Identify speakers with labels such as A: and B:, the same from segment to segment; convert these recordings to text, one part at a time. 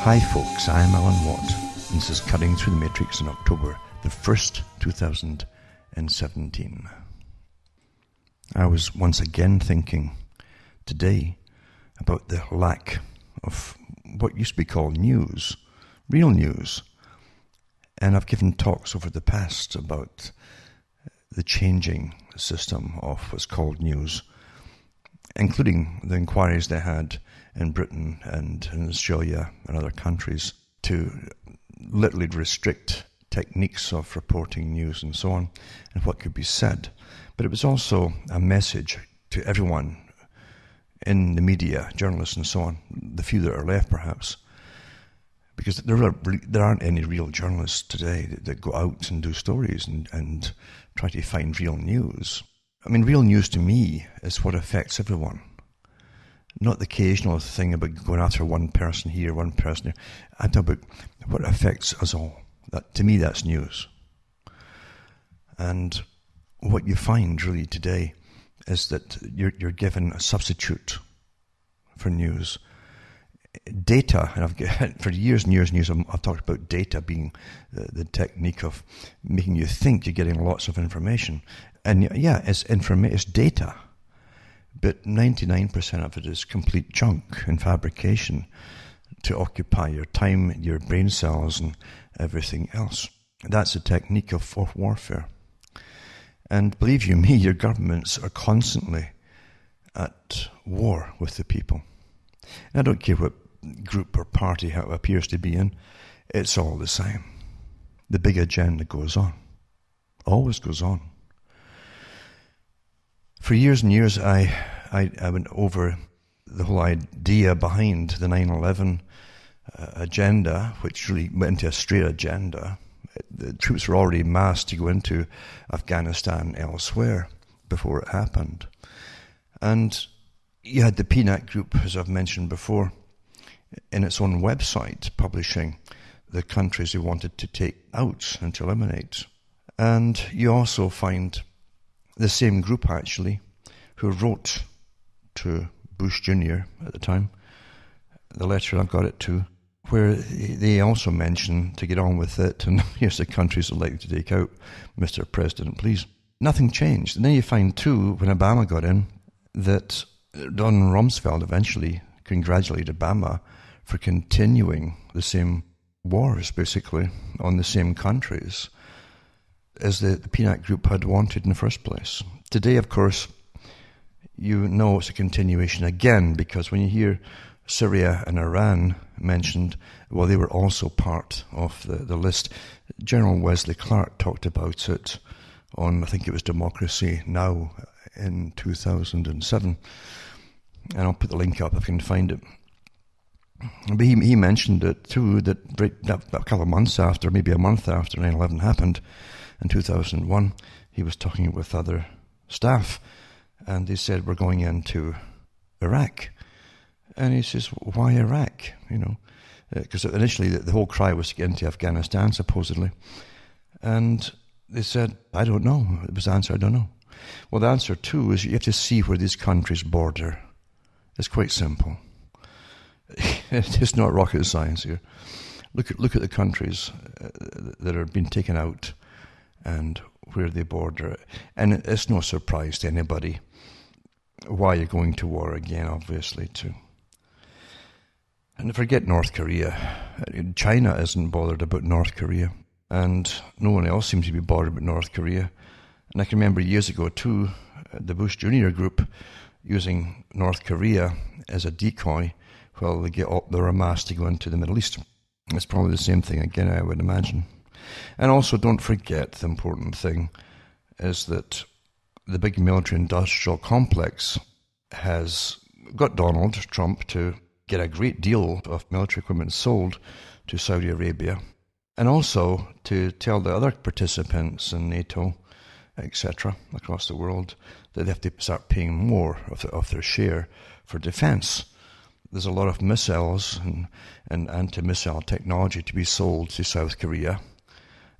A: Hi folks, I'm Alan Watt, and this is Cutting Through the Matrix on October the 1st, 2017. I was once again thinking today about the lack of what used to be called news, real news. And I've given talks over the past about the changing system of what's called news, including the inquiries they had in Britain and in Australia and other countries to literally restrict techniques of reporting news and so on and what could be said. But it was also a message to everyone in the media, journalists and so on, the few that are left perhaps, because there aren't any real journalists today that go out and do stories and try to find real news. I mean, real news to me is what affects everyone. Not the occasional thing about going after one person here, one person there. I talk about what affects us all. To me, that's news. And what you find really today is that you're given a substitute for news. Data, and for years and years and years, I've talked about data being the technique of making you think you're getting lots of information. And yeah, it's data. But 99% of it is complete junk and fabrication to occupy your time, your brain cells, and everything else. That's a technique of warfare. And believe you me, your governments are constantly at war with the people. And I don't care what group or party it appears to be in, it's all the same. The big agenda goes on, always goes on. For years and years, I went over the whole idea behind the 9/11 agenda, which really went into a straight agenda. The troops were already massed to go into Afghanistan elsewhere before it happened. And you had the PNAC group, as I've mentioned before, in its own website, publishing the countries they wanted to take out and to eliminate. And you also find the same group, actually, who wrote to Bush Jr. at the time, the letter I've got it to, where they also mention to get on with it, and here's the countries that like to take out, Mr. President, please. Nothing changed. And then you find, too, when Obama got in, that Don Rumsfeld eventually congratulated Obama for continuing the same wars, basically, on the same countries as the PNAC group had wanted in the first place. Today, of course, you know it's a continuation again, because when you hear Syria and Iran mentioned, well, they were also part of the list. General Wesley Clark talked about it on, I think it was Democracy Now! In 2007. And I'll put the link up if I can find it. But he mentioned it too, that a couple of months after, maybe a month after 9/11 happened, in 2001, he was talking with other staff, and they said, we're going into Iraq. And he says, why Iraq? Because initially the whole cry was to get into Afghanistan, supposedly. And they said, I don't know. It was the answer, I don't know. Well, the answer, too, is you have to see where these countries border. It's quite simple. It's not rocket science here. Look at the countries that are being taken out and where they border. And it's no surprise to anybody why you're going to war again, obviously, too. And forget North Korea. China isn't bothered about North Korea. And no one else seems to be bothered about North Korea. And I can remember years ago, too, the Bush Jr. group using North Korea as a decoy while they were amassed to go into the Middle East. It's probably the same thing again, I would imagine. And also, don't forget, the important thing is that the big military-industrial complex has got Donald Trump to get a great deal of military equipment sold to Saudi Arabia, and also to tell the other participants in NATO, etc., across the world, that they have to start paying more of their share for defense. There's a lot of missiles and anti-missile technology to be sold to South Korea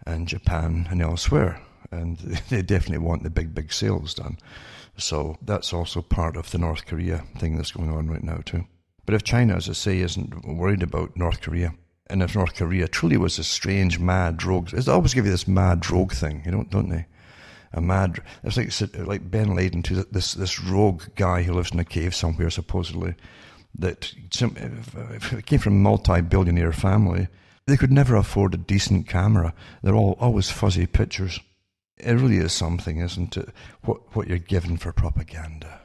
A: and Japan and elsewhere, and they definitely want the big sales done. So that's also part of the North Korea thing that's going on right now too. But if China, as I say, isn't worried about North Korea, and if North Korea truly was a strange, mad rogue, they always give you this mad rogue thing, don't they? It's like Ben Laden, too, this rogue guy who lives in a cave somewhere, supposedly, that came from a multi-billionaire family. They could never afford a decent camera. They're always fuzzy pictures. It really is something, isn't it? What you're given for propaganda.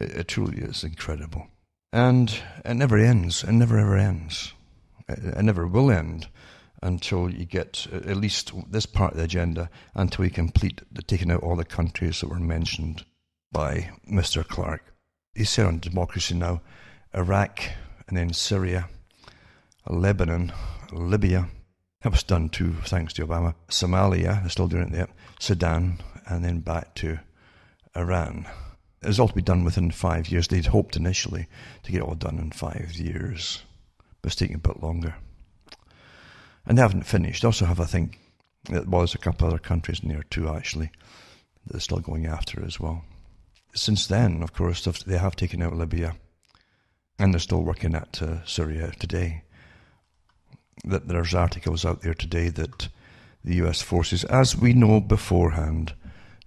A: It truly is incredible. And it never ends. It never ever ends. It never will end until you get at least this part of the agenda, until we complete taking out all the countries that were mentioned by Mr. Clark. He said on Democracy Now!, Iraq, and then Syria, Lebanon, Libya. That was done too, thanks to Obama. Somalia, they're still doing it there. Sudan, and then back to Iran. It was all to be done within 5 years. They'd hoped initially to get it all done in 5 years. But it's taking a bit longer. And they haven't finished. They also have, I think, there's a couple other countries in there too, actually, that they're still going after as well. Since then, of course, they have taken out Libya, and they're still working at Syria today. There's articles out there today that the US forces, as we know beforehand,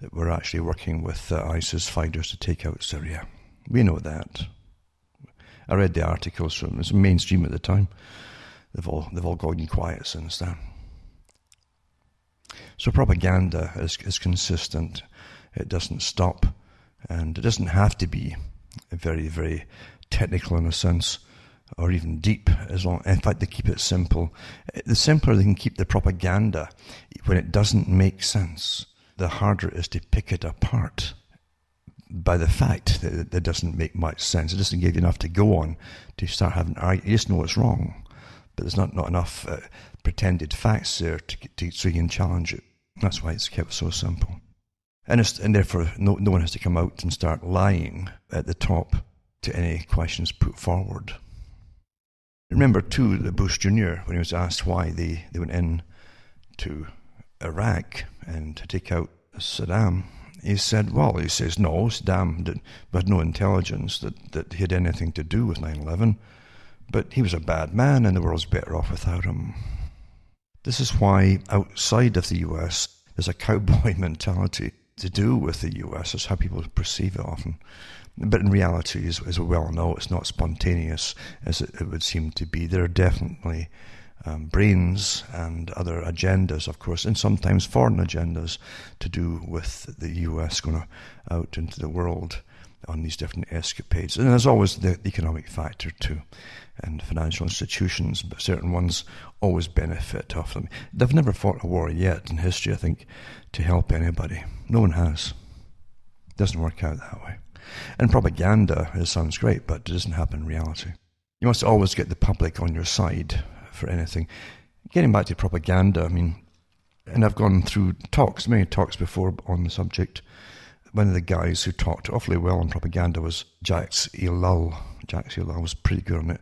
A: that we're actually working with ISIS fighters to take out Syria. We know that. I read the articles from, it was mainstream at the time. They've all gone quiet since then. So propaganda is consistent. It doesn't stop, and it doesn't have to be very, very technical in a sense, or even deep. In fact, they keep it simple. The simpler they can keep the propaganda, when it doesn't make sense, the harder it is to pick it apart by the fact that it doesn't make much sense. It doesn't give you enough to go on to start having arguments. You just know it's wrong, but there's not enough pretended facts there so you can challenge it. That's why it's kept so simple. And therefore, no one has to come out and start lying at the top to any questions put forward. Remember, too, that Bush Jr., when he was asked why they went in to Iraq and to take out Saddam, he says, no, Saddam had no intelligence that he had anything to do with 9/11, but he was a bad man and the world's better off without him. This is why outside of the US, there's a cowboy mentality to do with the US. That's how people perceive it often. But in reality, as we well know, it's not spontaneous as it would seem to be. There are definitely brains and other agendas, of course, and sometimes foreign agendas to do with the US going out into the world on these different escapades. And there's always the economic factor too, and financial institutions, but certain ones always benefit off them. They've never fought a war yet in history, I think, to help anybody. No one has. It doesn't work out that way. And propaganda, it sounds great, but it doesn't happen in reality. You must always get the public on your side for anything. Getting back to propaganda, and I've gone through many talks before on the subject. One of the guys who talked awfully well on propaganda was Jacques Ellul. Jacques Ellul was pretty good on it.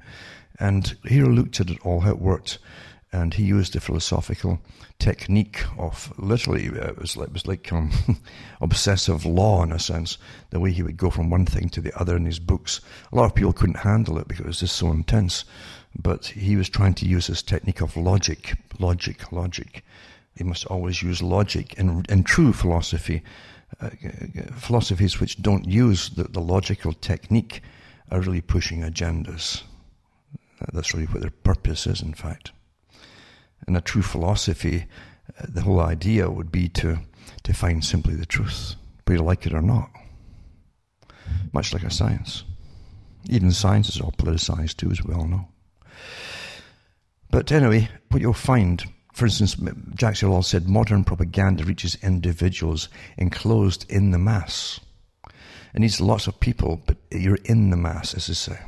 A: And he looked at it all, how it worked. And he used the philosophical technique of literally, it was like obsessive law in a sense, the way he would go from one thing to the other in his books. A lot of people couldn't handle it because it was just so intense. But he was trying to use this technique of logic. You must always use logic. In true philosophy, philosophies which don't use the logical technique are really pushing agendas. That's really what their purpose is, in fact. In a true philosophy, the whole idea would be to find simply the truth, whether you like it or not. Much like a science. Even science is all politicized too, as we all know. But anyway, what you'll find, for instance, Jacques Ellul said, modern propaganda reaches individuals enclosed in the mass. It needs lots of people, but you're in the mass, as they say.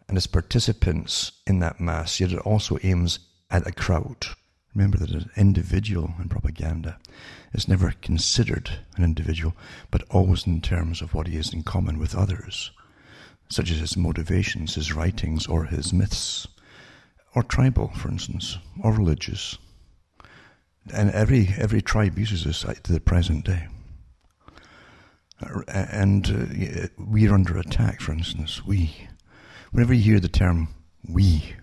A: And as participants in that mass, yet it also aims at a crowd. Remember that an individual in propaganda is never considered an individual, but always in terms of what he has in common with others, such as his motivations, his writings, or his myths, or tribal, for instance, or religious. And every tribe uses this to the present day. And we are under attack, for instance. We Whenever you hear the term we,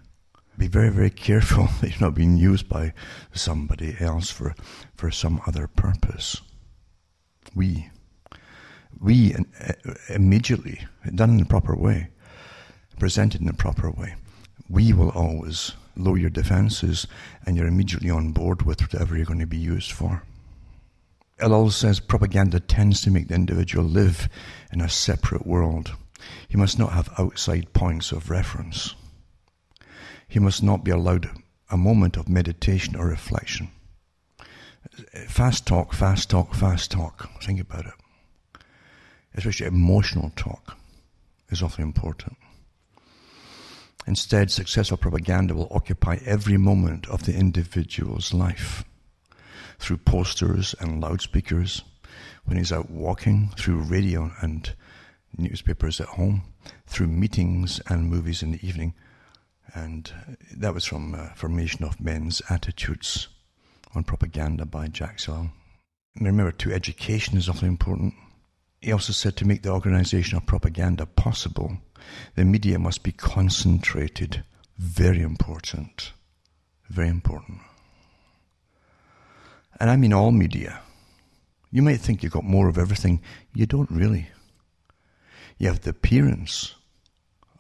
A: be very, very careful that you're not being used by somebody else for some other purpose. We immediately, done in the proper way, presented in the proper way, we will always lower your defenses and you're immediately on board with whatever you're going to be used for. It also says propaganda tends to make the individual live in a separate world. He must not have outside points of reference. He must not be allowed a moment of meditation or reflection. Fast talk, fast talk, fast talk. Think about it. Especially emotional talk is awfully important. Instead, successful propaganda will occupy every moment of the individual's life. Through posters and loudspeakers, when he's out walking, through radio and newspapers at home, through meetings and movies in the evening. And that was from Formation of Men's Attitudes on Propaganda by Jack Sell. And remember too, education is awfully important. He also said to make the organization of propaganda possible, the media must be concentrated. Very important. Very important. And I mean all media. You might think you've got more of everything. You don't really. You have the appearance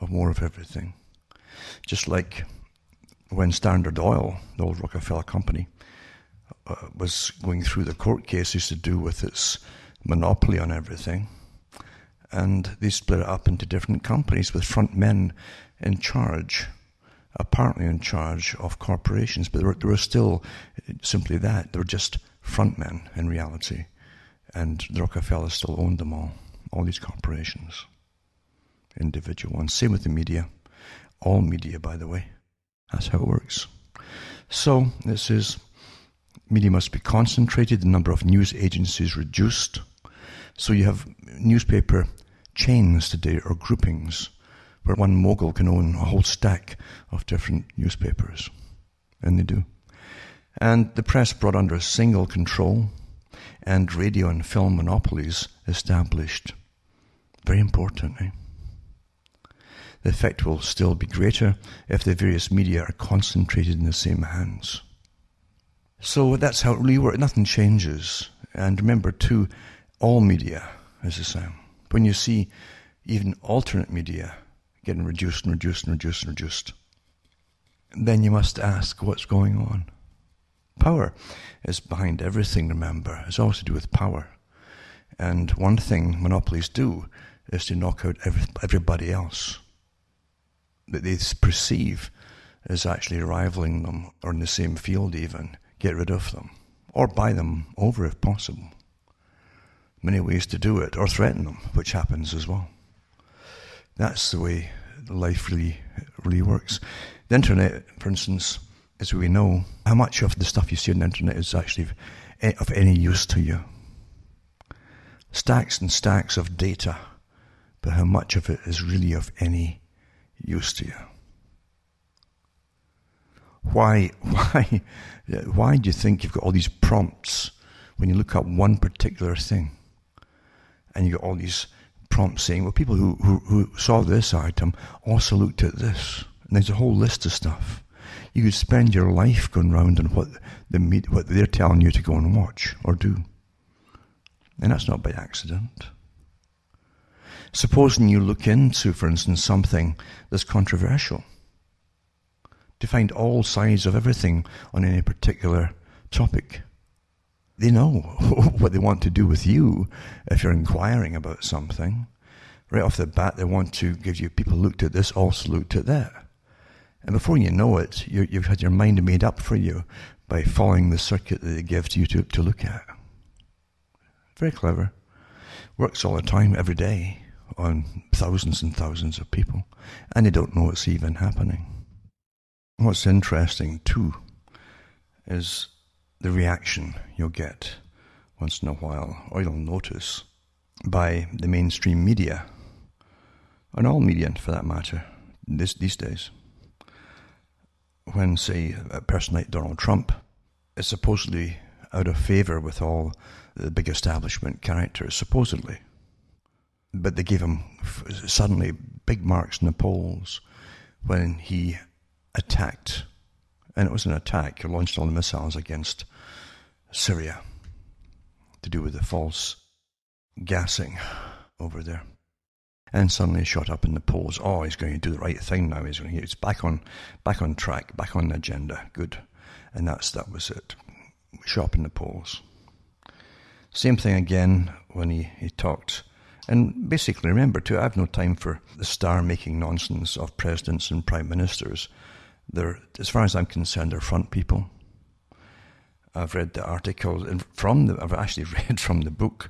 A: of more of everything. Just like when Standard Oil, the old Rockefeller company, was going through the court cases to do with its monopoly on everything, and they split it up into different companies with front men in charge, apparently in charge of corporations, but they were still simply that. They were just front men in reality, and the Rockefeller still owned them all these corporations, individual ones. Same with the media. All media, by the way. That's how it works. So, this is, media must be concentrated, the number of news agencies reduced. So you have newspaper chains today, or groupings, where one mogul can own a whole stack of different newspapers. And they do. And the press brought under a single control, and radio and film monopolies established. Very important, eh? The effect will still be greater if the various media are concentrated in the same hands. So that's how it really works. Nothing changes. And remember too, all media is the same. When you see even alternate media getting reduced and reduced and reduced and reduced, then you must ask what's going on. Power is behind everything, remember. It's always to do with power. And one thing monopolies do is to knock out everybody else that they perceive as actually rivaling them, or in the same field even. Get rid of them, or buy them over if possible. Many ways to do it, or threaten them, which happens as well. That's the way life really works. The internet, for instance, as we know, how much of the stuff you see on the internet is actually of any use to you? Stacks and stacks of data, but how much of it is really of any use to you? Why do you think you've got all these prompts when you look up one particular thing? And you got all these prompts saying, well, people who saw this item also looked at this. And there's a whole list of stuff. You could spend your life going round on what they're telling you to go and watch or do. And that's not by accident. Supposing you look into, for instance, something that's controversial, to find all sides of everything on any particular topic. They know what they want to do with you if you're inquiring about something. Right off the bat, they want to give you, people looked at this, also looked at that. And before you know it, you've had your mind made up for you by following the circuit that they give to you to look at. Very clever. Works all the time, every day, on thousands and thousands of people. And they don't know it's even happening. What's interesting, too, is the reaction you'll get once in a while, or you'll notice, by the mainstream media, and all media for that matter, these days. When, say, a person like Donald Trump is supposedly out of favour with all the big establishment characters, supposedly. But they gave him suddenly big marks in the polls when he attacked, and it was an attack. He launched all the missiles against Syria to do with the false gassing over there. And suddenly shot up in the polls. Oh, he's going to do the right thing now. He's back on track, back on the agenda. Good. And that was it. Shot up in the polls. Same thing again when he talked. And basically, remember too, I have no time for the star-making nonsense of presidents and prime ministers. They're, as far as I'm concerned, they're front people. I've read the articles I've actually read from the book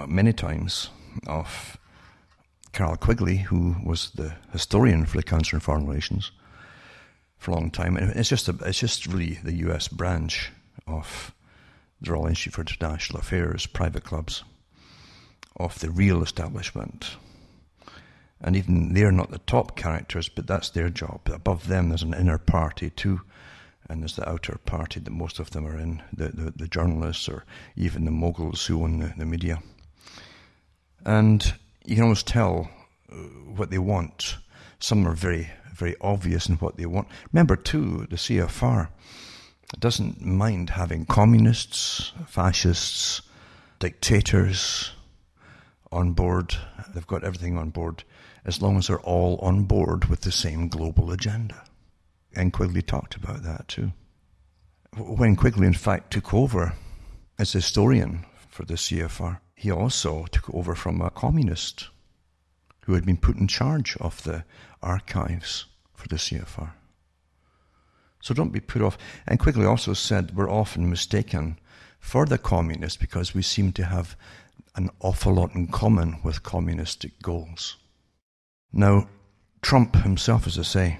A: many times of Carroll Quigley, who was the historian for the Council on Foreign Relations for a long time. And it's just really the US branch of the Royal Institute for International Affairs, private clubs, of the real establishment. And even they're not the top characters, but that's their job. Above them there's an inner party too, and there's the outer party that most of them are in, the journalists or even the moguls who own the media. And you can always tell what they want. Some are very, very obvious in what they want. Remember too, the CFR doesn't mind having communists, fascists, dictators on board. They've got everything on board as long as they're all on board with the same global agenda. And Quigley talked about that too. When Quigley in fact took over as historian for the CFR, he also took over from a communist who had been put in charge of the archives for the CFR. So don't be put off. And Quigley also said we're often mistaken for the communists because we seem to have an awful lot in common with communistic goals. Now, Trump himself, as I say,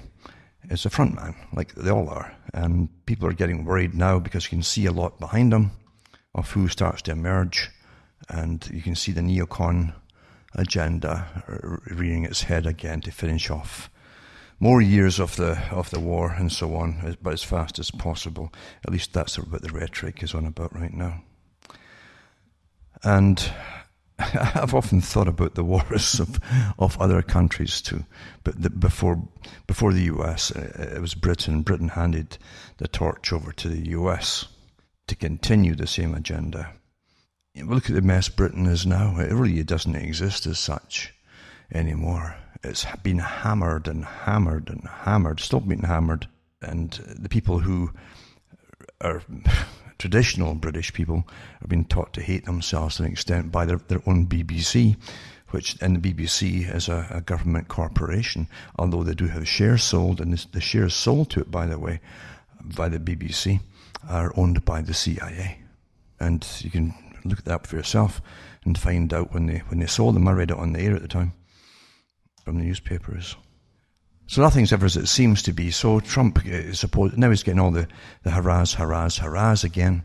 A: is a front man, like they all are. And people are getting worried now because you can see a lot behind him of who starts to emerge. And you can see the neocon agenda rearing its head again to finish off more years of the war and so on, but as fast as possible. At least that's what the rhetoric is on about right now. And I've often thought about the wars of other countries too. But before the US, it was Britain. Britain handed the torch over to the US to continue the same agenda. Look at the mess Britain is now. It really doesn't exist as such anymore. It's been hammered and hammered and hammered, still being hammered. And the people who are traditional British people are being taught to hate themselves to an extent by their own BBC, and the BBC is a government corporation, although they do have shares sold, and the shares sold to it, by the way, by the BBC, are owned by the CIA. And you can look at that for yourself and find out when they sold them. I read it on the air at the time from the newspapers. So nothing's ever as it seems to be. So Trump is now he's getting all the hurrahs again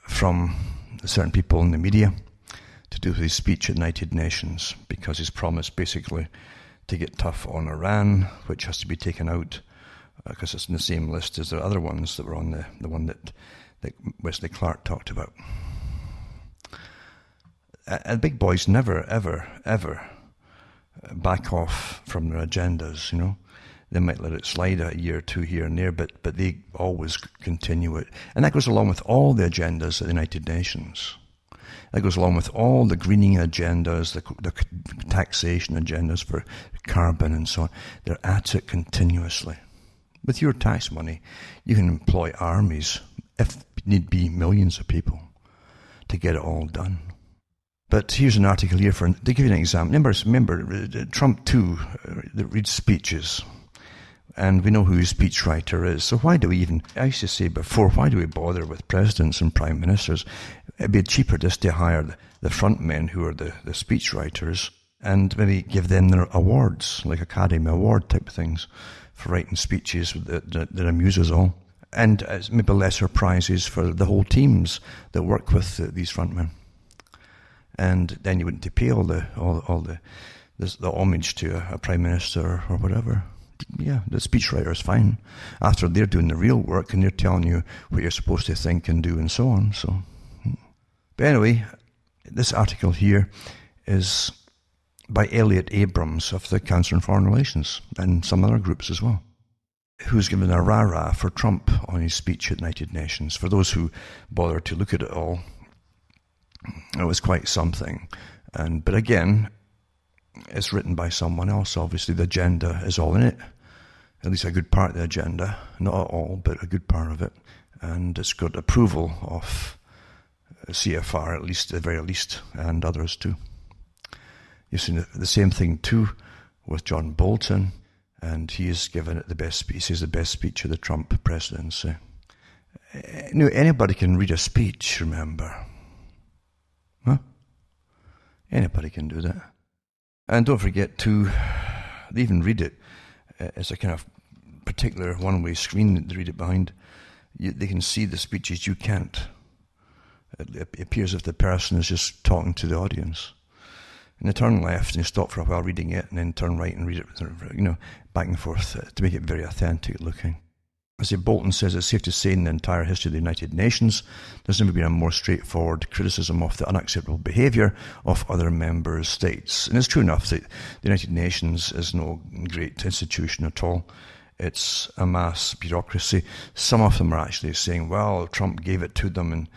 A: from certain people in the media to do with his speech at United Nations, because he's promised basically to get tough on Iran, which has to be taken out because it's in the same list as the other ones that were on the one that Wesley Clark talked about. And big boys never, ever, ever back off from their agendas, you know. They might let it slide a year or two here and there, but they always continue it. And that goes along with all the agendas at the United Nations. That goes along with all the greening agendas, the taxation agendas for carbon and so on. They're at it continuously. With your tax money, you can employ armies, if need be millions of people, to get it all done. But here's an article here to give you an example. Remember Trump too reads speeches. And we know who his speechwriter is. So why do we I used to say before, why do we bother with presidents and prime ministers? It'd be cheaper just to hire the front men who are the speechwriters and maybe give them their awards, like Academy Award type things, for writing speeches that amuse us all. And maybe lesser prizes for the whole teams that work with these front men. And then you wouldn't pay all the homage to a prime minister or whatever. Yeah, the speechwriter is fine after they're doing the real work and they're telling you what you're supposed to think and do and so on. So, but anyway, this article here is by Elliot Abrams of the Council on Foreign Relations and some other groups as well, who's given a rah-rah for Trump on his speech at United Nations. For those who bother to look at it all, it was quite something. But again, it's written by someone else. Obviously, the agenda is all in it. At least a good part of the agenda. Not all, but a good part of it. And it's got approval of CFR, at least, at the very least, and others too. You've seen the same thing too with John Bolton, and he has given it the best speech. He says the best speech of the Trump presidency. Anybody can read a speech, remember. Huh? Anybody can do that. And don't forget to even read it as a kind of particular one-way screen that they read it behind. They can see the speeches. You can't. It appears as if the person is just talking to the audience. And they turn left and they stop for a while reading it, and then turn right and read it, back and forth to make it very authentic looking. As Bolton says, it's safe to say in the entire history of the United Nations, there's never been a more straightforward criticism of the unacceptable behaviour of other member states. And it's true enough that the United Nations is no great institution at all. It's a mass bureaucracy. Some of them are actually saying, well, Trump gave it to them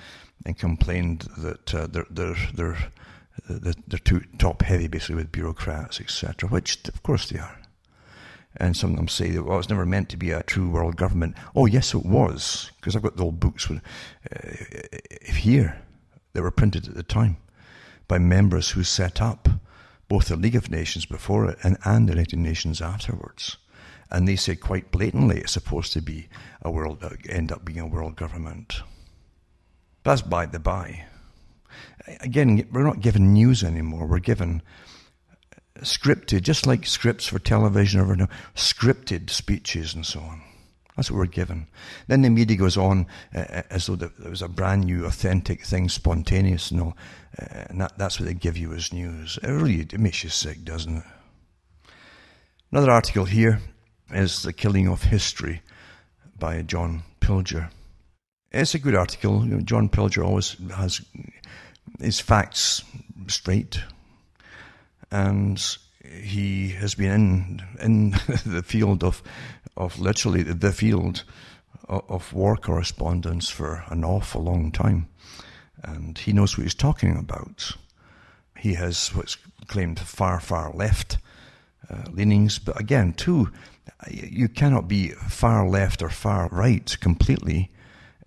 A: and complained that they're too top-heavy, basically, with bureaucrats, etc., which, of course, they are. And some of them say that, well, it's never meant to be a true world government. Oh, yes, it was, because I've got the old books here that were printed at the time by members who set up both the League of Nations before it and the United Nations afterwards. And they said quite blatantly it's supposed to be end up being a world government. That's by the by. Again, we're not given news anymore. We're given scripted, just like scripts for television, or scripted speeches and so on. That's what we're given. Then the media goes on as though there was a brand new, authentic thing, spontaneous and all, and that's what they give you as news. It makes you sick, doesn't it? Another article here is The Killing of History by John Pilger. It's a good article. John Pilger always has his facts straight, and he has been in the field of literally the field of war correspondence for an awful long time, and he knows what he's talking about. He has what's claimed far left leanings, but again, too, you cannot be far left or far right completely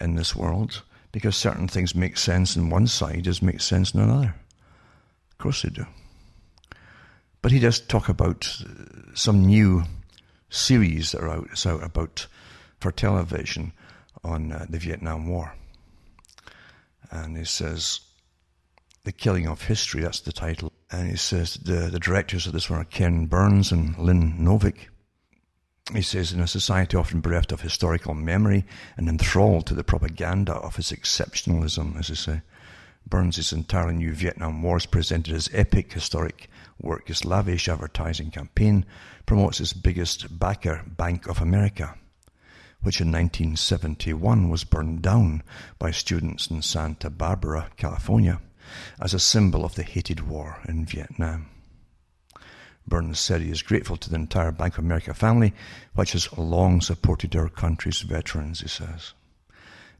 A: in this world, because certain things make sense on one side as make sense on another. Of course they do. But he does talk about some new series that are out about for television on the Vietnam War. And he says, The Killing of History, that's the title. And he says the directors of this one are Ken Burns and Lynn Novick. He says, in a society often bereft of historical memory and enthralled to the propaganda of its exceptionalism, as they say, Burns' entirely new Vietnam War is presented as epic historic work. His lavish advertising campaign promotes its biggest backer, Bank of America, which in 1971 was burned down by students in Santa Barbara, California, as a symbol of the hated war in Vietnam. Burns said he is grateful to the entire Bank of America family, which has long supported our country's veterans, he says.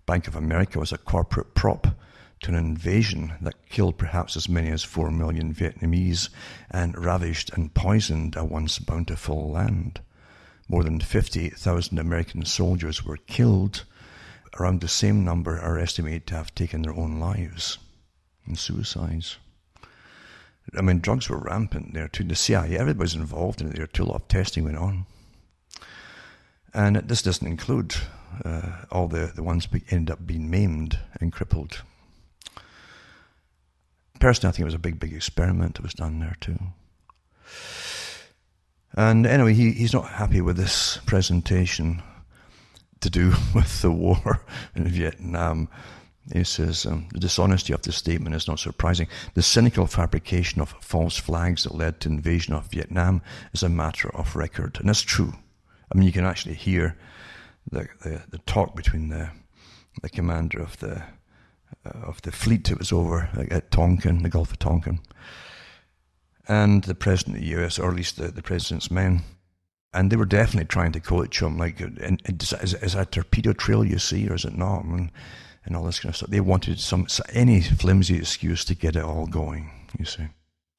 A: Bank of America was a corporate prop to an invasion that killed perhaps as many as 4 million Vietnamese and ravished and poisoned a once bountiful land. More than 58,000 American soldiers were killed. Around the same number are estimated to have taken their own lives in suicides. I mean, drugs were rampant there too. The CIA, everybody's involved in it there too. A lot of testing went on. And this doesn't include all the ones that ended up being maimed and crippled. Personally, I think it was a big experiment that was done there too. And anyway, he's not happy with this presentation to do with the war in Vietnam. He says, the dishonesty of this statement is not surprising. The cynical fabrication of false flags that led to invasion of Vietnam is a matter of record. And that's true. I mean, you can actually hear the talk between the commander of the fleet that was over at Tonkin, the Gulf of Tonkin, and the president of the US, or at least the president's men. And they were definitely trying to coach him, like, is that a torpedo trail you see, or is it not? And all this kind of stuff. They wanted any flimsy excuse to get it all going, you see.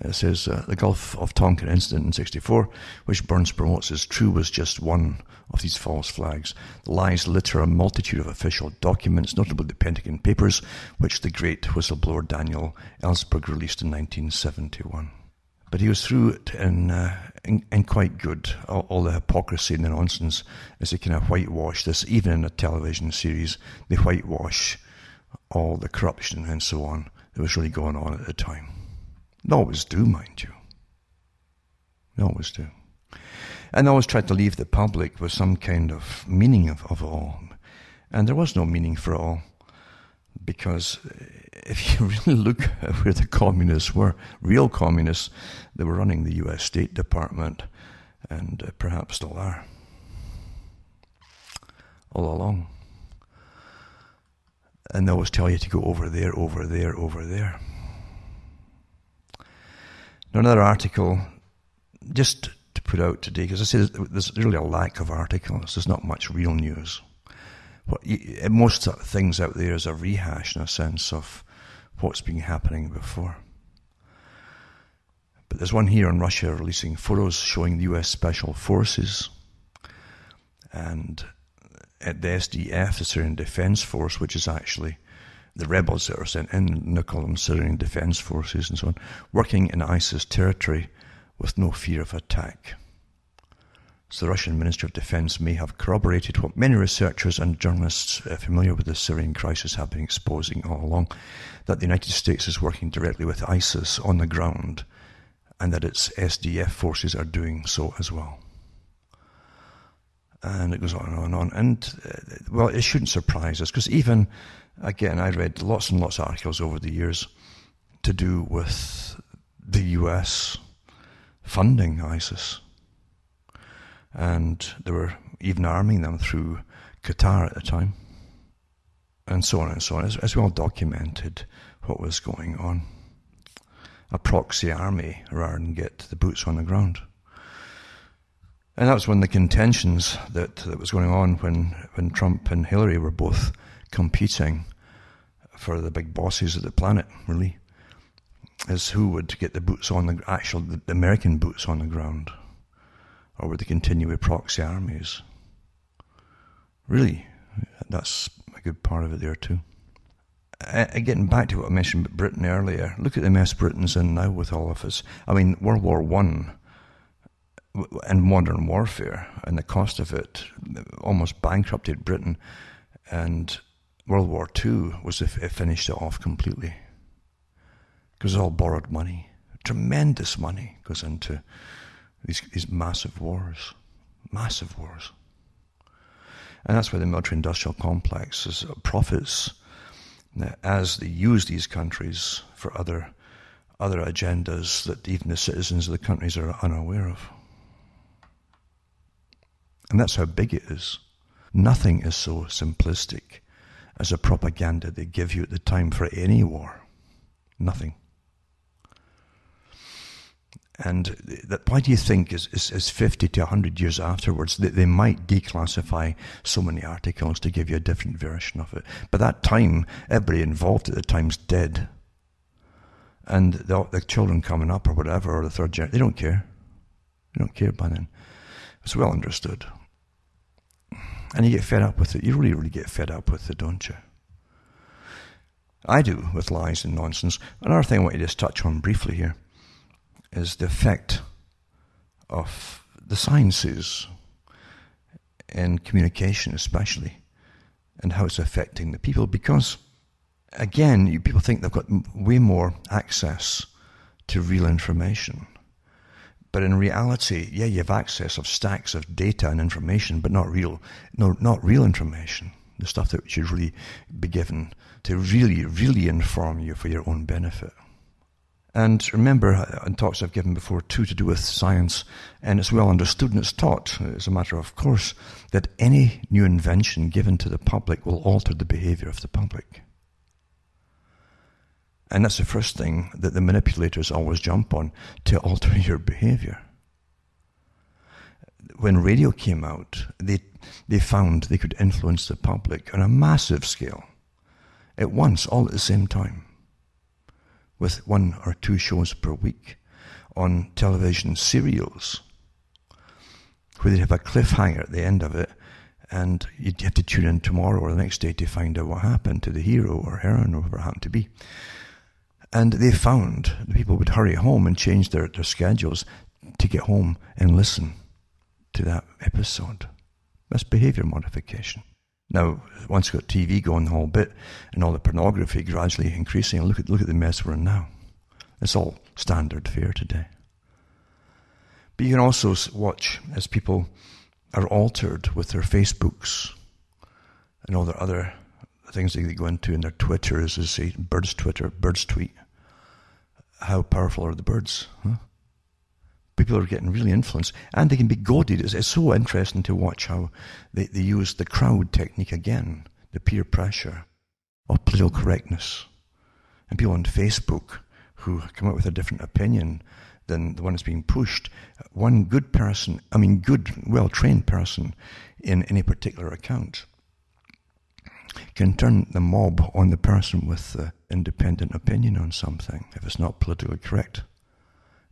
A: It says, the Gulf of Tonkin incident in 1964, which Burns promotes as true, was just one of these false flags. The lies litter a multitude of official documents, notably the Pentagon Papers, which the great whistleblower Daniel Ellsberg released in 1971. But he was through it in quite good. All the hypocrisy and the nonsense as they kind of whitewash this, even in a television series, they whitewash all the corruption and so on that was really going on at the time. They always do, mind you. They always do. And they always tried to leave the public with some kind of meaning of all. And there was no meaning for all. Because if you really look at where the communists were, real communists, they were running the US State Department, and perhaps still are. All along. And they always tell you to go over there, over there, over there. Now, another article, just to put out today, because I say there's really a lack of articles. There's not much real news. Most things out there is a rehash, in a sense, of what's been happening before. But there's one here on Russia releasing photos showing the US Special Forces and at the SDF, the Syrian Defense Force, which is actually the rebels that are sent in, and they call them Syrian Defense Forces and so on, working in ISIS territory with no fear of attack. So the Russian Minister of Defense may have corroborated what many researchers and journalists familiar with the Syrian crisis have been exposing all along, that the United States is working directly with ISIS on the ground, and that its SDF forces are doing so as well. And it goes on and on and on. And, well, it shouldn't surprise us, because even, again, I read lots and lots of articles over the years to do with the US funding ISIS. And they were even arming them through Qatar at the time. And so on and so on. It's well documented what was going on. A proxy army rather than get the boots on the ground. And that was one of the contentions that was going on when Trump and Hillary were both competing for the big bosses of the planet, really, is who would get the boots on the American boots on the ground, or would they continue with proxy armies? Really, that's a good part of it there too. Getting back to what I mentioned about Britain earlier, look at the mess Britain's in now with all of us. I mean, World War I and modern warfare and the cost of it almost bankrupted Britain, and World War II it finished it off completely. Because it's all borrowed money. Tremendous money goes into these massive wars. Massive wars. And that's why the military-industrial complex profits as they use these countries for other agendas that even the citizens of the countries are unaware of. And that's how big it is. Nothing is so simplistic as a propaganda they give you at the time for any war. Nothing. And why do you think is 50 to 100 years afterwards that they might declassify so many articles to give you a different version of it? By that time, everybody involved at the time's dead. And the children coming up or whatever, or the third generation, they don't care. They don't care by then. It's well understood. And you get fed up with it. You really, really get fed up with it, don't you? I do, with lies and nonsense. Another thing I want to just touch on briefly here is the effect of the sciences in communication especially, and how it's affecting the people. Because, again, people think they've got way more access to real information. But in reality, yeah, you have access of stacks of data and information, but not real information. The stuff that should really be given to really, really inform you for your own benefit. And remember, in talks I've given before too, to do with science, and it's well understood and it's taught, as a matter of course, that any new invention given to the public will alter the behavior of the public. And that's the first thing that the manipulators always jump on to alter your behavior. When radio came out, they found they could influence the public on a massive scale at once, all at the same time, with 1 or 2 shows per week on television serials, where they'd have a cliffhanger at the end of it, and you'd have to tune in tomorrow or the next day to find out what happened to the hero or heroine or whoever it happened to be. And they found that people would hurry home and change their schedules to get home and listen to that episode. That's behavior modification. Now, once you got TV going the whole bit and all the pornography gradually increasing, look at the mess we're in now. It's all standard fare today. But you can also watch as people are altered with their Facebooks and all their other things that they go into, and their Twitters, as they say, birds Twitter, birds tweet. How powerful are the birds? Huh? People are getting really influenced, and they can be goaded. It's so interesting to watch how they use the crowd technique again, the peer pressure of political correctness. And people on Facebook who come out with a different opinion than the one that's being pushed. One good person, good, well-trained person in any particular account can turn the mob on the person with the independent opinion on something, if it's not politically correct,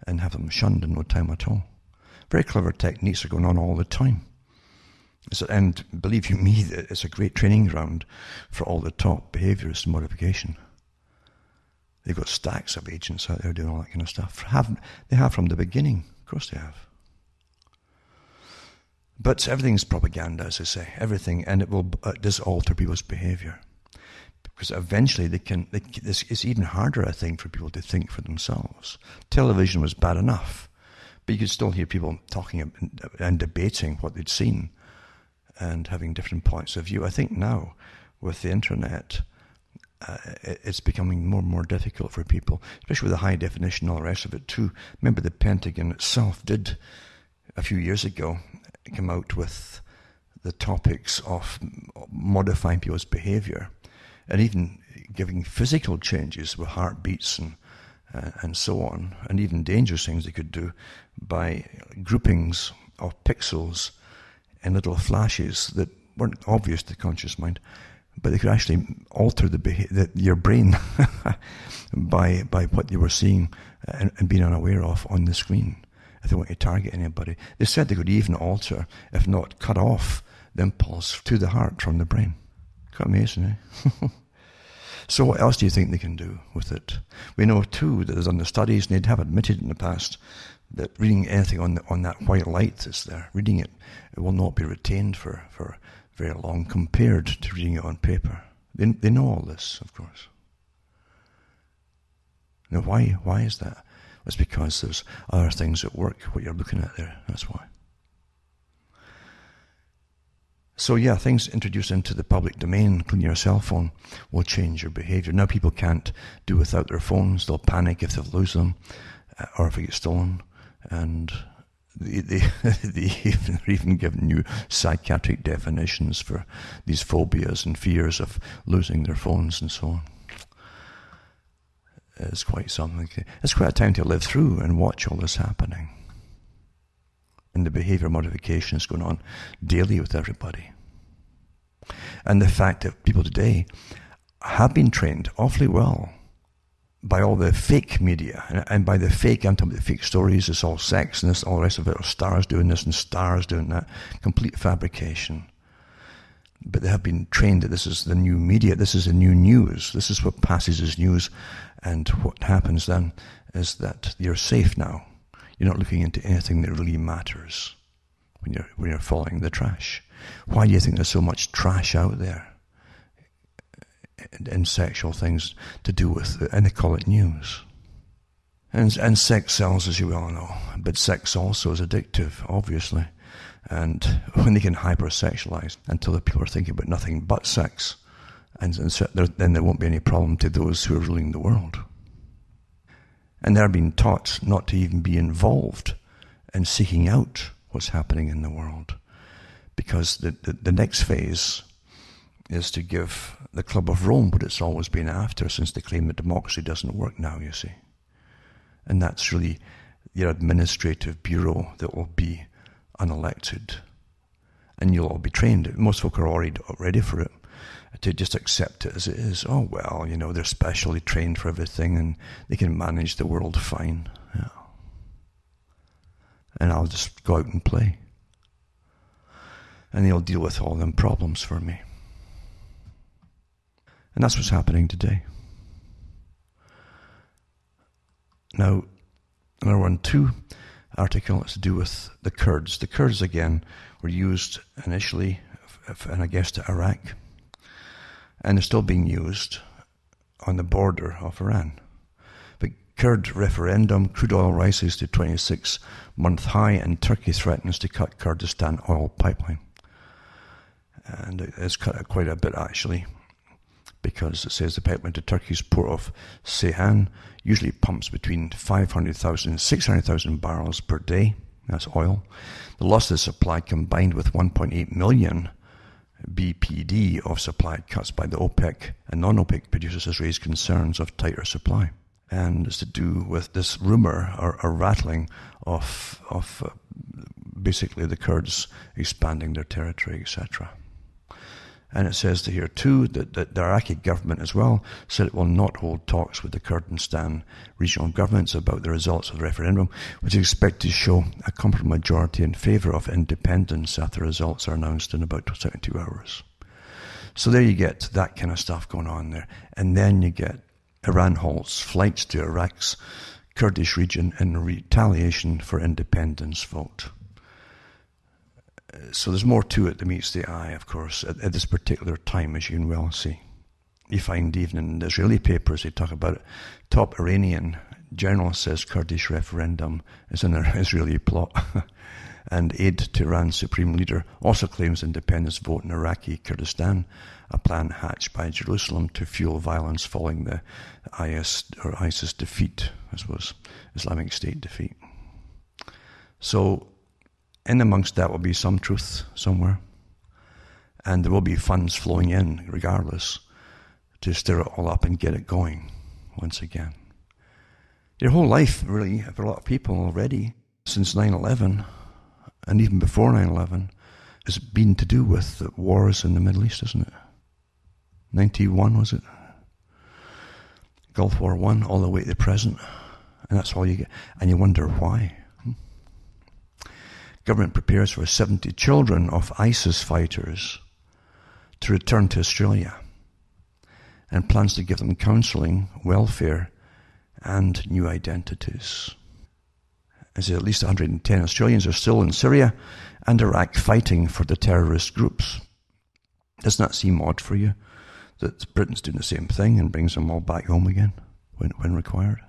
A: and have them shunned in no time at all. Very clever techniques are going on all the time. And believe you me, it's a great training ground for all the top behaviorist modification. They've got stacks of agents out there doing all that kind of stuff. They have from the beginning. Of course they have. But everything's propaganda, as I say. Everything. And it will does alter people's behavior. Because eventually it's even harder, I think, for people to think for themselves. Television was bad enough. But you could still hear people talking and debating what they'd seen and having different points of view. I think now, with the internet, it's becoming more and more difficult for people, especially with the high definition and all the rest of it too. Remember, the Pentagon itself did, a few years ago, come out with the topics of modifying people's behavior and even giving physical changes with heartbeats and so on, and even dangerous things they could do by groupings of pixels and little flashes that weren't obvious to the conscious mind, but they could actually alter your brain by what you were seeing and being unaware of on the screen if they want to target anybody. They said they could even alter, if not cut off, the impulse to the heart from the brain. Quite amazing, eh? So what else do you think they can do with it? We know too that there's under studies, and they'd have admitted in the past, that reading anything on that white light that's there, reading it will not be retained for very long compared to reading it on paper. They know all this, of course. Now why is that? It's because there's other things at work, what you're looking at there, that's why. So yeah, things introduced into the public domain, including your cell phone, will change your behavior. Now people can't do without their phones. They'll panic if they lose them, or if they get stolen. And they're even giving new psychiatric definitions for these phobias and fears of losing their phones and so on. It's quite something. It's quite a time to live through and watch all this happening. And the behavior modification is going on daily with everybody. And the fact that people today have been trained awfully well by all the fake media, and by the fake, I'm talking about the fake stories, it's all sex and this, all the rest of it, or stars doing this and stars doing that, complete fabrication. But they have been trained that this is the new media, this is the new news, this is what passes as news, and what happens then is that you're safe now. You're not looking into anything that really matters when you're following the trash. Why do you think there's so much trash out there? And sexual things to do with it, and they call it news. And sex sells, as you well know, but sex also is addictive, obviously. And when they can hypersexualize until the people are thinking about nothing but sex, and so then there won't be any problem to those who are ruling the world. And they're being taught not to even be involved in seeking out what's happening in the world, because the next phase is to give the Club of Rome what it's always been after, since they claim that democracy doesn't work now, you see. And that's really your administrative bureau that will be unelected. And you'll all be trained. Most folk are already ready for it, to just accept it as it is. Oh, well, they're specially trained for everything and they can manage the world fine. Yeah. And I'll just go out and play. And they'll deal with all them problems for me. And that's what's happening today. Now, another one, two article has to do with the Kurds. The Kurds, again, were used initially, and I guess, to Iraq. And they're still being used on the border of Iran. But Kurd referendum, crude oil rises to 26-month high, and Turkey threatens to cut Kurdistan oil pipeline. And it's cut quite a bit, actually, because it says the pipeline to Turkey's port of Ceyhan usually pumps between 500,000 and 600,000 barrels per day. That's oil. The loss of supply, combined with 1.8 million BPD of supply cuts by the OPEC and non-OPEC producers, has raised concerns of tighter supply. And it's to do with this rumour or rattling of basically the Kurds expanding their territory, etc. And it says here too that the Iraqi government as well said it will not hold talks with the Kurdistan regional governments about the results of the referendum, which is expected to show a comfortable majority in favour of independence after results are announced in about 72 hours. So there you get that kind of stuff going on there. And then you get Iran halts flights to Iraq's Kurdish region in retaliation for independence vote. So there's more to it than meets the eye, of course, at this particular time, as you can well see. You find even in the Israeli papers, they talk about it. Top Iranian general says Kurdish referendum is an Israeli plot. And aide to Iran's supreme leader also claims independence vote in Iraqi Kurdistan, a plan hatched by Jerusalem to fuel violence following the ISIS defeat, I suppose, Islamic State defeat. So, in amongst that will be some truth somewhere. And there will be funds flowing in, regardless, to stir it all up and get it going once again. Your whole life, really, for a lot of people already, since 9/11, and even before 9/11, has been to do with the wars in the Middle East, isn't it? 91, was it? Gulf War I, all the way to the present. And that's all you get. And you wonder why. Government prepares for 70 children of ISIS fighters to return to Australia and plans to give them counselling, welfare and new identities. As at least 110 Australians are still in Syria and Iraq fighting for the terrorist groups. Doesn't that seem odd for you, that Britain's doing the same thing and brings them all back home again when required?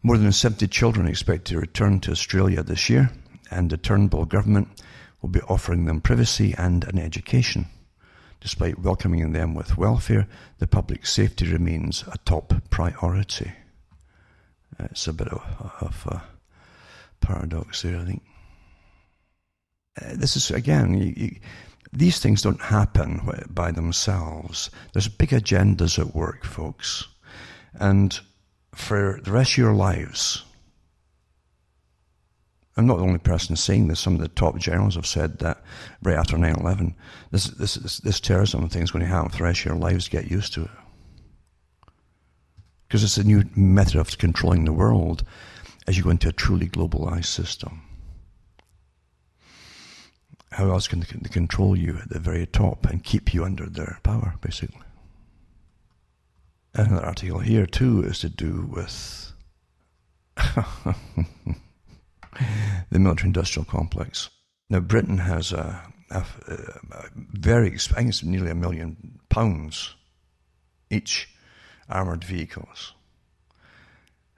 A: More than 70 children are expected to return to Australia this year, and the Turnbull government will be offering them privacy and an education. Despite welcoming them with welfare, the public safety remains a top priority. It's a bit of a paradox there, I think. This is, again, these things don't happen by themselves. There's big agendas at work, folks. And for the rest of your lives, I'm not the only person saying this. Some of the top generals have said that right after 9/11, this terrorism thing is going to happen for the rest of your lives. Get used to it. Because it's a new method of controlling the world as you go into a truly globalized system. How else can they control you at the very top and keep you under their power, basically? Another article here, too, is to do with the military-industrial complex. Now, Britain has a very, I think it's nearly £1 million each armoured vehicles.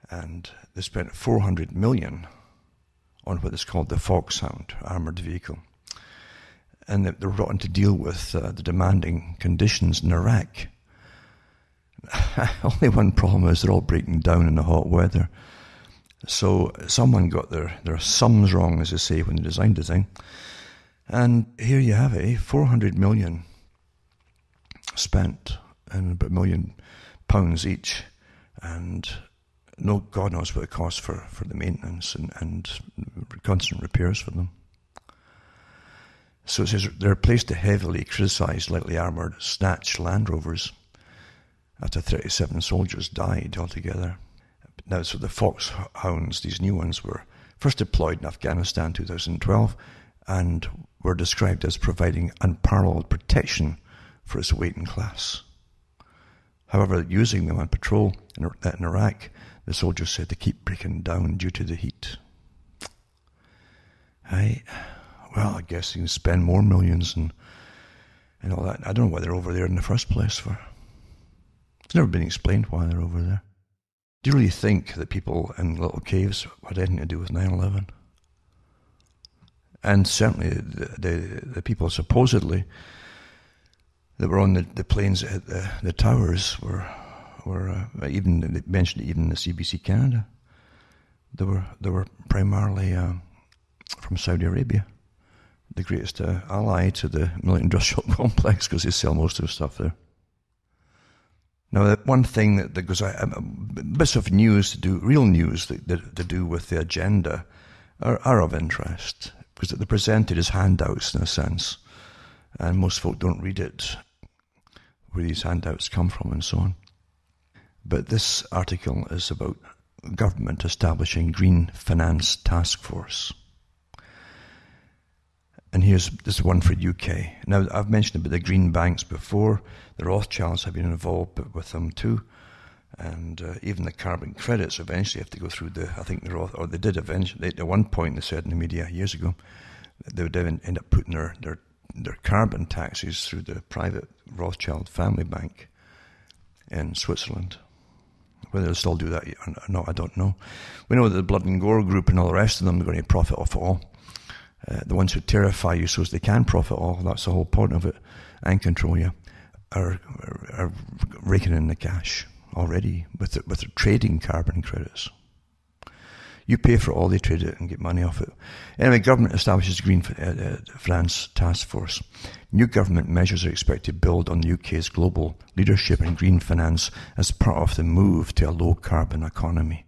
A: And they spent 400 million on what is called the Foxhound armoured vehicle. And they're brought in to deal with the demanding conditions in Iraq. Only one problem is they're all breaking down in the hot weather. So someone got their sums wrong, as they say, when they designed the thing. And here you have it, 400 million spent and about £1 million each, and no God knows what it costs for the maintenance and constant repairs for them. So it says they're placed to heavily criticised lightly armoured Snatch Land Rovers after 37 soldiers died altogether. Now, so the Foxhounds, these new ones, were first deployed in Afghanistan in 2012 and were described as providing unparalleled protection for its weight and class. However, using them on patrol in Iraq, the soldiers said to keep breaking down due to the heat. Well, I guess you can spend more millions and all that. I don't know why they're over there in the first place for. It's never been explained why they're over there. Do you really think that people in little caves had anything to do with 9/11? And certainly the people supposedly that were on the planes at the towers were even, they mentioned it even in the CBC Canada. They were primarily from Saudi Arabia, the greatest ally to the military industrial complex, because they sell most of the stuff there. Now, one thing that goes, bits of news to do, real news that to do with the agenda are of interest, because they're presented as handouts in a sense, and most folk don't read it, where these handouts come from and so on. But this article is about government establishing Green Finance Task Force. And this one for UK. Now, I've mentioned about the green banks before. The Rothschilds have been involved with them too. And even the carbon credits eventually have to go through they did eventually. At one point, they said in the media years ago, they would end up putting their carbon taxes through the private Rothschild family bank in Switzerland. Whether they'll still do that or not, I don't know. We know that the Blood and Gore group and all the rest of them are going to profit off it all. The ones who terrify you so as they can profit all, that's the whole point of it, and control you, are raking in the cash already with their trading carbon credits. You pay for it all, they trade it and get money off it. Anyway, government establishes Green Finance Task Force. New government measures are expected to build on the UK's global leadership in green finance as part of the move to a low-carbon economy.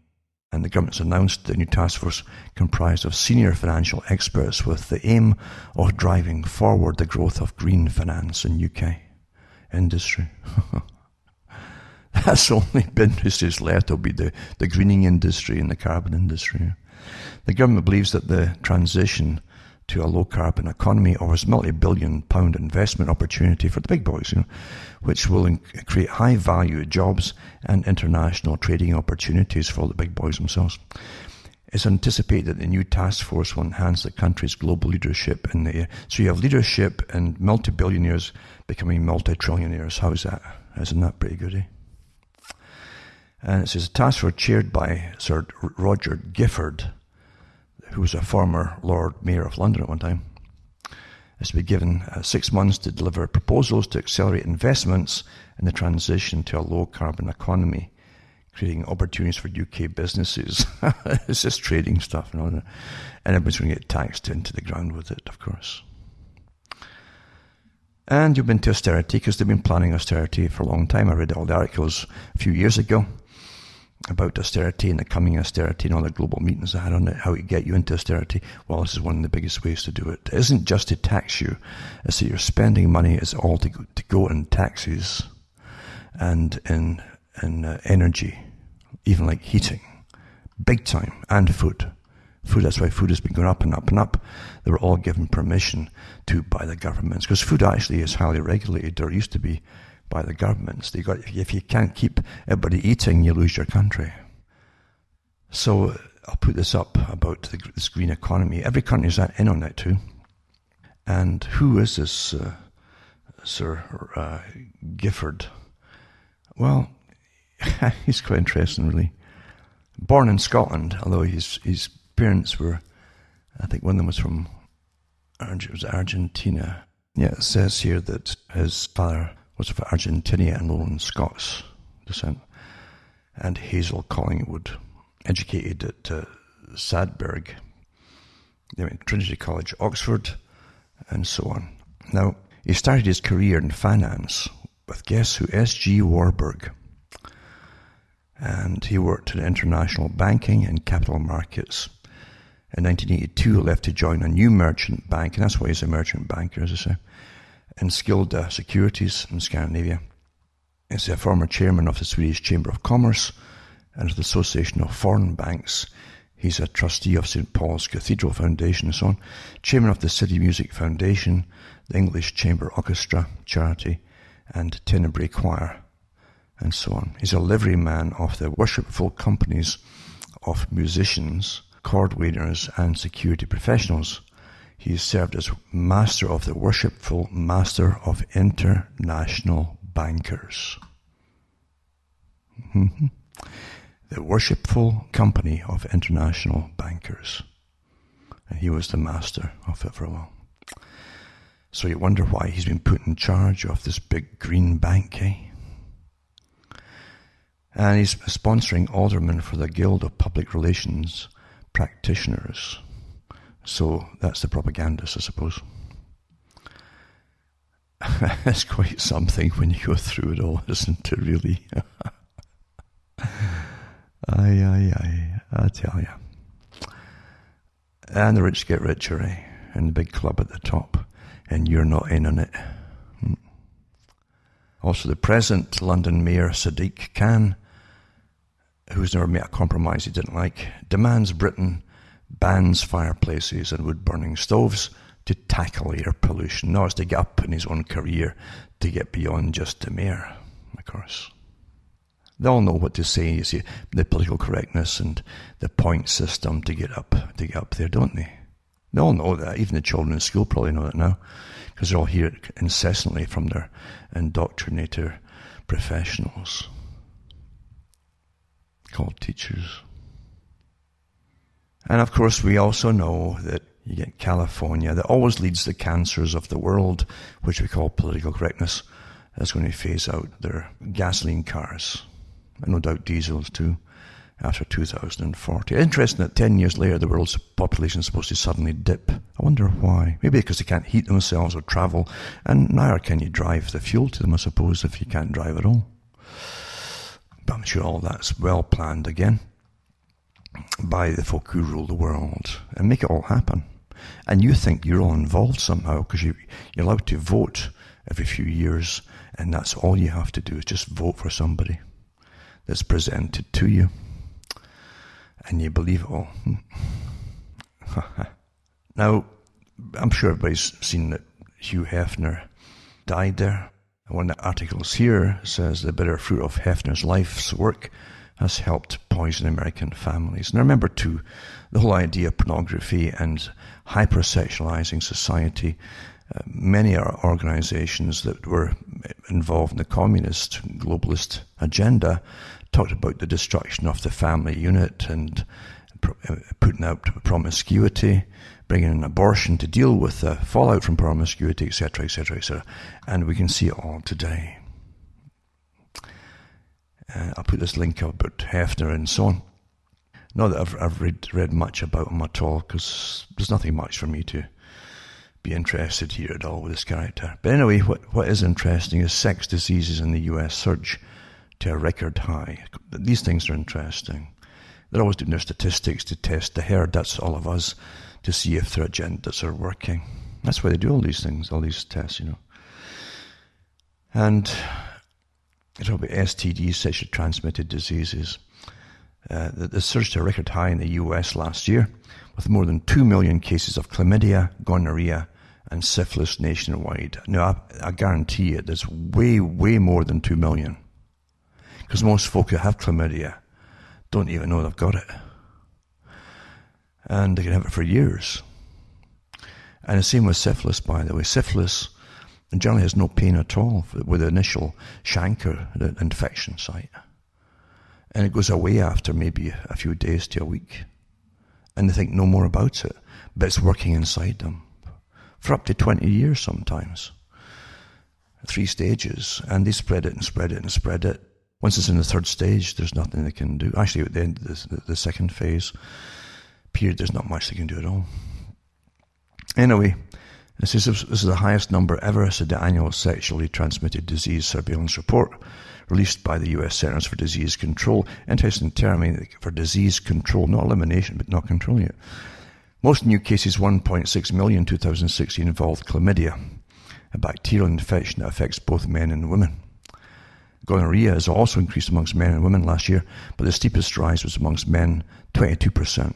A: And the government's announced the new task force comprised of senior financial experts with the aim of driving forward the growth of green finance in UK industry. That's the only industries left will be the greening industry and the carbon industry. The government believes that the transition to a low-carbon economy offers multi-billion-pound investment opportunity for the big boys, which will create high-value jobs and international trading opportunities for all the big boys themselves. It's anticipated that the new task force will enhance the country's global leadership in the. So you have leadership and multi-billionaires becoming multi-trillionaires. How's that? Isn't that pretty good, eh? And it says a task force chaired by Sir Roger Gifford, who was a former Lord Mayor of London at one time, is to be given 6 months to deliver proposals to accelerate investments in the transition to a low-carbon economy, creating opportunities for UK businesses. It's just trading stuff and all that. And everybody's going to get taxed into the ground with it, of course. And you've been to austerity, because they've been planning austerity for a long time. I read all the articles a few years ago about austerity and the coming austerity and all the global meetings I had on it, how it get you into austerity. Well, this is one of the biggest ways to do it. It isn't just to tax you, it's that you're spending money is all to go in taxes and in energy, even like heating, big time, and food. Food, that's why food has been going up and up and up. They were all given permission to by the governments, because food actually is highly regulated, or used to be, by the governments. If you can't keep everybody eating, you lose your country. So I'll put this up about this green economy. Every country is in on that too. And who is this Sir Gifford? Well, he's quite interesting, really. Born in Scotland, although his parents were, I think one of them was from Argentina. Yeah, it says here that his father was of Argentinian and Lowland Scots descent, and Hazel Collingwood, educated at Sadberg. They went to Trinity College, Oxford, and so on. Now, he started his career in finance with, guess who, S.G. Warburg. And he worked in international banking and capital markets. In 1982, he left to join a new merchant bank, and that's why he's a merchant banker, as I say, in Skilda Securities in Scandinavia. He's a former chairman of the Swedish Chamber of Commerce and of the Association of Foreign Banks. He's a trustee of St. Paul's Cathedral Foundation and so on, chairman of the City Music Foundation, the English Chamber Orchestra charity, and Tenebrae Choir, and so on. He's a liveryman of the worshipful companies of musicians, cordwainers, and security professionals. He is served as Master of the Worshipful Master of International Bankers. The Worshipful Company of International Bankers. And he was the master of it for a while. So you wonder why he's been put in charge of this big green bank, eh? And he's sponsoring aldermen for the Guild of Public Relations Practitioners. So that's the propagandist, I suppose. It's quite something when you go through it all, isn't it, really? Aye, I tell you. And the rich get richer, eh? And the big club at the top, and you're not in on it. Also, the present London Mayor, Sadiq Khan, who's never made a compromise he didn't like, demands Britain bans fireplaces and wood-burning stoves to tackle air pollution. No, it's to get up in his own career, to get beyond just the mayor, of course. They all know what to say, you see, the political correctness and the point system to get up there, don't they? They all know that. Even the children in school probably know that now, because they're all hear it incessantly from their indoctrinator professionals called teachers. And of course, we also know that you get California that always leads the cancers of the world, which we call political correctness. That's going to phase out their gasoline cars, and no doubt diesels too, after 2040. Interesting that 10 years later the world's population is supposed to suddenly dip. I wonder why. Maybe because they can't heat themselves or travel, and neither can you drive the fuel to them, I suppose, if you can't drive at all. But I'm sure all that's well planned again by the folk who rule the world and make it all happen. And you think you're all involved somehow because you're allowed to vote every few years, and that's all you have to do is just vote for somebody that's presented to you, and you believe it all. Now, I'm sure everybody's seen that Hugh Hefner died there. One of the articles here says the bitter fruit of Hefner's life's work has helped poison American families. And I remember too, the whole idea of pornography and hypersexualizing society. Many organizations that were involved in the communist, globalist agenda talked about the destruction of the family unit and putting out promiscuity, bringing in abortion to deal with the fallout from promiscuity, etc., etc., etc. And we can see it all today. I'll put this link up about Hefner and so on. Not that I've read much about him at all, because there's nothing much for me to be interested here at all with this character. But anyway, what is interesting is sex diseases in the US surge to a record high. These things are interesting. They're always doing their statistics to test the herd, that's all of us, to see if their agendas are working. That's why they do all these things, all these tests, you know. And it's about STDs, sexually transmitted diseases. The surge to a record high in the US last year, with more than 2 million cases of chlamydia, gonorrhea, and syphilis nationwide. Now, I guarantee you, there's way, way more than 2 million. Because most folk who have chlamydia don't even know they've got it. And they can have it for years. And the same with syphilis, by the way. Syphilis generally has no pain at all with the initial chancre, the infection site. And it goes away after maybe a few days to a week. And they think no more about it. But it's working inside them. For up to 20 years sometimes. 3 stages. And they spread it and spread it and spread it. Once it's in the 3rd stage, there's nothing they can do. Actually, at the end of the 2nd phase period, there's not much they can do at all. Anyway, It says this is the highest number ever, said the annual Sexually Transmitted Disease Surveillance Report released by the US Centers for Disease Control. Interesting term, I mean, for disease control, not elimination, but not controlling it. Most new cases, 1.6 million in 2016, involved chlamydia, a bacterial infection that affects both men and women. Gonorrhea has also increased amongst men and women last year, but the steepest rise was amongst men, 22%.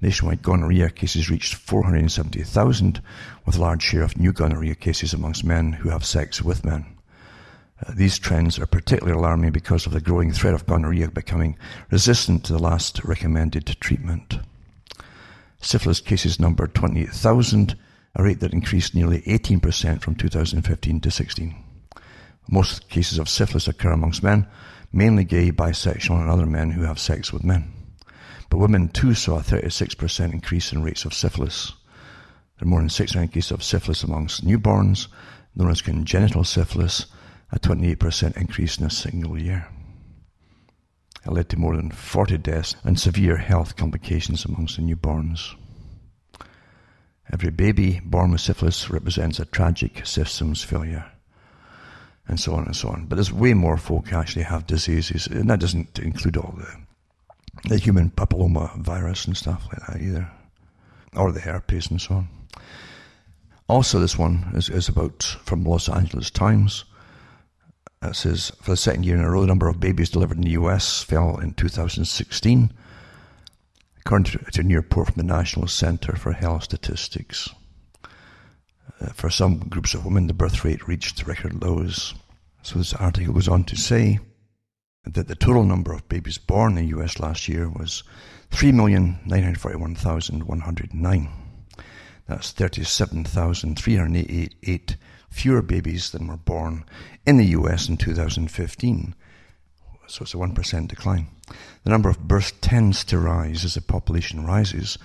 A: Nationwide gonorrhea cases reached 470,000, with a large share of new gonorrhea cases amongst men who have sex with men. These trends are particularly alarming because of the growing threat of gonorrhea becoming resistant to the last recommended treatment. Syphilis cases numbered 28,000, a rate that increased nearly 18% from 2015 to 16. Most cases of syphilis occur amongst men, mainly gay, bisexual, and other men who have sex with men. But women too saw a 36% increase in rates of syphilis. There are more than 600 cases of syphilis amongst newborns, known as congenital syphilis, a 28% increase in a single year. It led to more than 40 deaths and severe health complications amongst the newborns. Every baby born with syphilis represents a tragic systems failure, and so on and so on. But there's way more folk who actually have diseases, and that doesn't include all the human papilloma virus and stuff like that either, or the herpes and so on. Also, this one is about, from Los Angeles Times. It says, for the second year in a row, the number of babies delivered in the US fell in 2016, according to a new report from the National Center for Health Statistics. For some groups of women, the birth rate reached record lows. So this article goes on to say that the total number of babies born in the US last year was 3,941,109. That's 37,388 fewer babies than were born in the US in 2015. So it's a 1% decline. The number of births tends to rise as the population rises.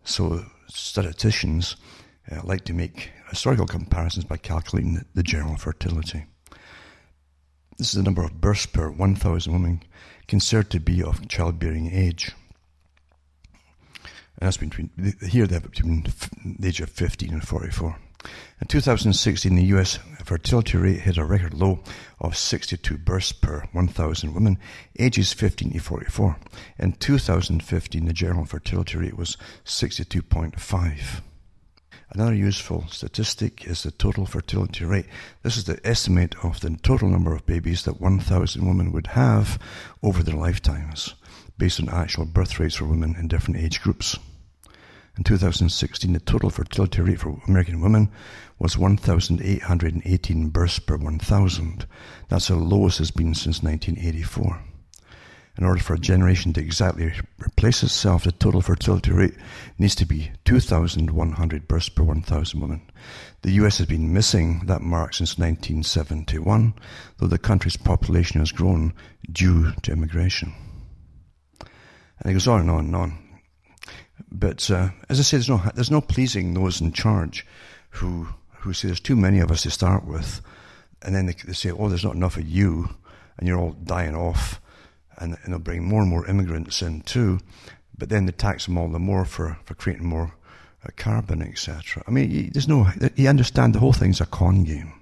A: So statisticians like to make historical comparisons by calculating the general fertility. This is the number of births per 1,000 women considered to be of childbearing age. And that's between the age of 15 and 44. In 2016, the US fertility rate hit a record low of 62 births per 1,000 women, ages 15 to 44. In 2015, the general fertility rate was 62.5. Another useful statistic is the total fertility rate. This is the estimate of the total number of babies that 1,000 women would have over their lifetimes, based on actual birth rates for women in different age groups. In 2016, the total fertility rate for American women was 1,818 births per 1,000. That's the lowest it's been since 1984. In order for a generation to exactly replace itself, the total fertility rate needs to be 2,100 births per 1,000 women. The US has been missing that mark since 1971, though the country's population has grown due to immigration. And it goes on and on and on. But as I say, there's no pleasing those in charge who say there's too many of us to start with, and then they say, oh, there's not enough of you, and you're all dying off. And they'll bring more and more immigrants in too, but then they tax them all the more for creating more carbon, etc. I mean, you understand the whole thing's a con game.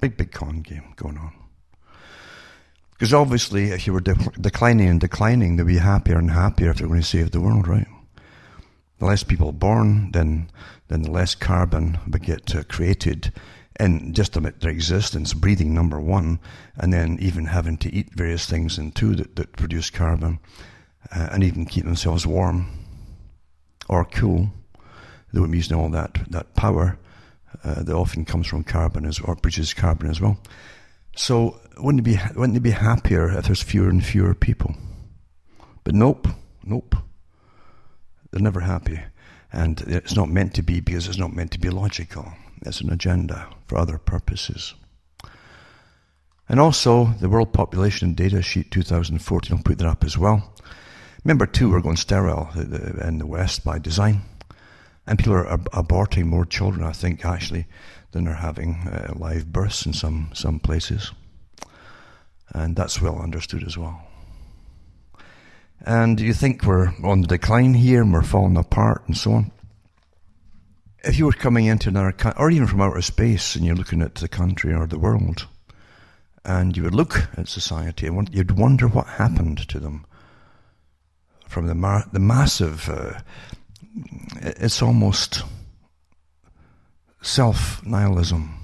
A: Big con game going on. Because obviously, if you were declining, they'd be happier and happier if they're going to save the world, right? The less people born, then the less carbon would get created, and just their existence, breathing number one, and then even having to eat various things and two that produce carbon, and even keep themselves warm or cool. They wouldn't be using all that power that often comes from carbon or produces carbon as well. So wouldn't they be happier if there's fewer and fewer people? But nope. They're never happy, and it's not meant to be, because it's not meant to be logical. It's an agenda for other purposes. And also, the World Population Data Sheet 2014, I'll put that up as well. Remember, too, we're going sterile in the West by design. And people are aborting more children, I think, actually, than they're having live births in some places. And that's well understood as well. And you think we're on the decline here and we're falling apart and so on? if you were coming into another country, or even from outer space, and you're looking at the country or the world, and you would look at society, and you'd wonder what happened to them from the massive, it's almost self-nihilism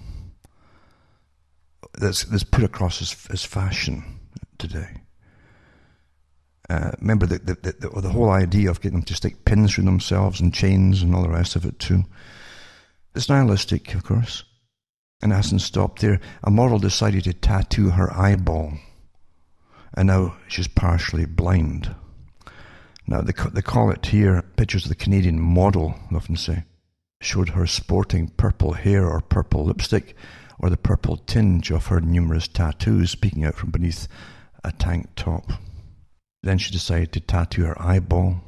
A: that's put across as fashion today. Remember the whole idea of getting them to stick pins through themselves and chains and all the rest of it too. It's nihilistic, of course. And it hasn't stopped there. A model decided to tattoo her eyeball, and now she's partially blind. Now they call it here, pictures of the Canadian model, I often say, showed her sporting purple hair or purple lipstick, or the purple tinge of her numerous tattoos peeking out from beneath a tank top. Then she decided to tattoo her eyeball,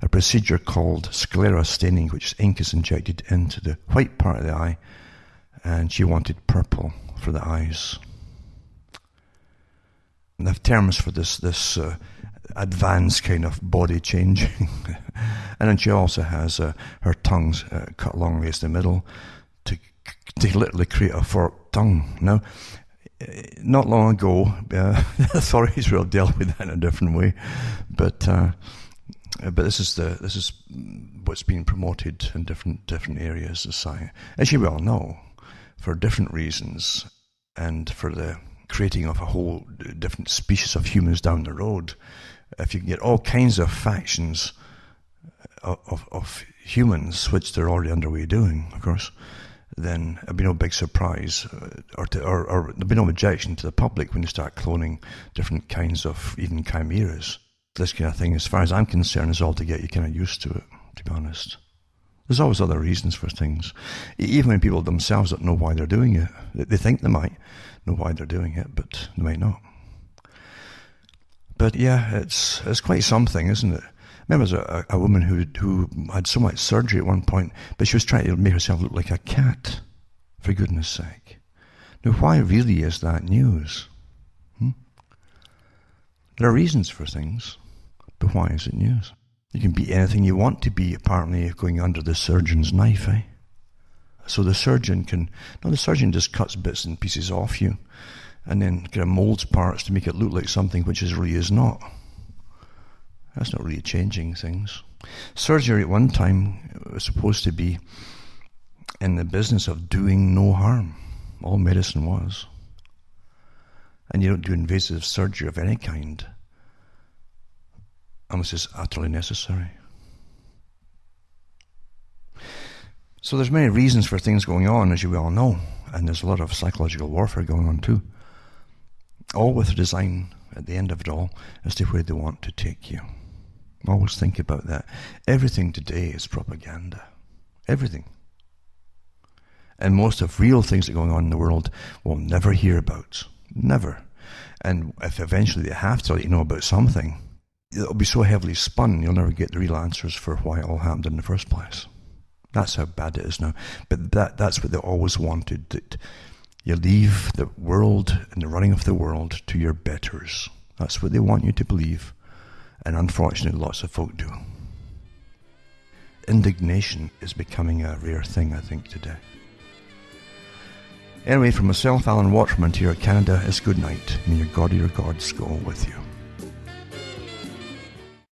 A: a procedure called sclera staining, which ink is injected into the white part of the eye, and she wanted purple for the eyes. And they have terms for this advanced kind of body changing. And then she also has her tongues cut long ways in the middle to literally create a forked tongue. Now, not long ago, the authorities will have dealt with that in a different way, but this is what's being promoted in different areas of society, as you well know, for different reasons, and for the creating of a whole different species of humans down the road. If you can get all kinds of factions of humans, which they're already underway doing, of course, then it'll be no big surprise, or there'll be no objection to the public when you start cloning different kinds of even chimeras. This kind of thing, as far as I'm concerned, is all to get you kind of used to it, to be honest. There's always other reasons for things, even when people themselves don't know why they're doing it. They think they might know why they're doing it, but they might not. But yeah, it's quite something, isn't it? I remember there's a woman who had so much surgery at one point, but she was trying to make herself look like a cat, for goodness sake. Now, why really is that news? There are reasons for things, but why is it news? You can be anything you want to be, apparently, going under the surgeon's knife, eh? So the surgeon just cuts bits and pieces off you, and then kind of molds parts to make it look like something which it really is not. That's not really changing things. Surgery at one time was supposed to be in the business of doing no harm. All medicine was. And you don't do invasive surgery of any kind unless it's utterly necessary. So there's many reasons for things going on, as you well know, and there's a lot of psychological warfare going on too. All with a design at the end of it all as to where they want to take you. Always think about that. Everything today is propaganda. Everything. And most of real things that are going on in the world we'll never hear about. Never. And if eventually they have to let you know about something, it'll be so heavily spun you'll never get the real answers for why it all happened in the first place. That's how bad it is now. But that's what they always wanted, that you leave the world and the running of the world to your betters. That's what they want you to believe. And unfortunately, lots of folk do. Indignation is becoming a rare thing, I think, today. Anyway, from myself, Alan Watt, from Ontario, Canada, it's good night. May your God or your gods go with you.